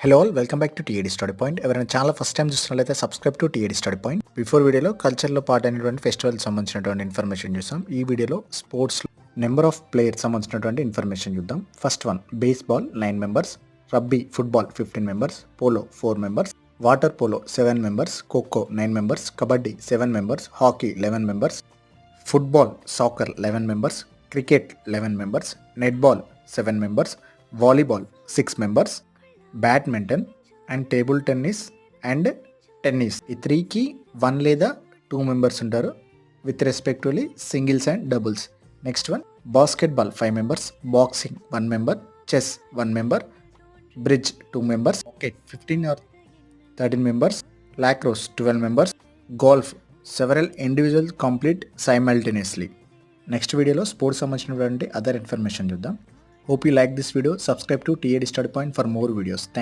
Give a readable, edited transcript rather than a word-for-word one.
Hello all welcome back to TAD study point. ఎవరైనా channel first time చూస్తున్నట్లయితే subscribe to TAD study point. Before వీడియోలో కల్చర్లో part అయినటువంటి festival సంబంధించినటువంటి information చూసాం. ఈ వీడియోలో స్పోర్ట్స్ నెంబర్ ఆఫ్ ప్లేయర్స్ సంబంధించినటువంటి ఇన్ఫర్మేషన్ చూద్దాం. First one baseball 9 members, rugby football 15 members, polo 4 members, water polo 7 members, kho kho 9 members, kabaddi 7 members, hockey 11 members, football soccer 11 members, cricket 11 members, netball 7 members, volleyball 6 members, badminton and table tennis and tennis ఈ 3కి 1 లేదా 2 members ఉంటారు with respectively singles and doubles. Next one basketball 5 members, boxing 1 member, chess 1 member, bridge 2 members, cricket 15 or 13 members, lacrosse 12 members, golf several individual complete simultaneously. Next వీడియోలో sports సంబంధించినటువంటి other information చూద్దాం. Hope you like this video. Subscribe to TAD Study Point for more videos. Thank you.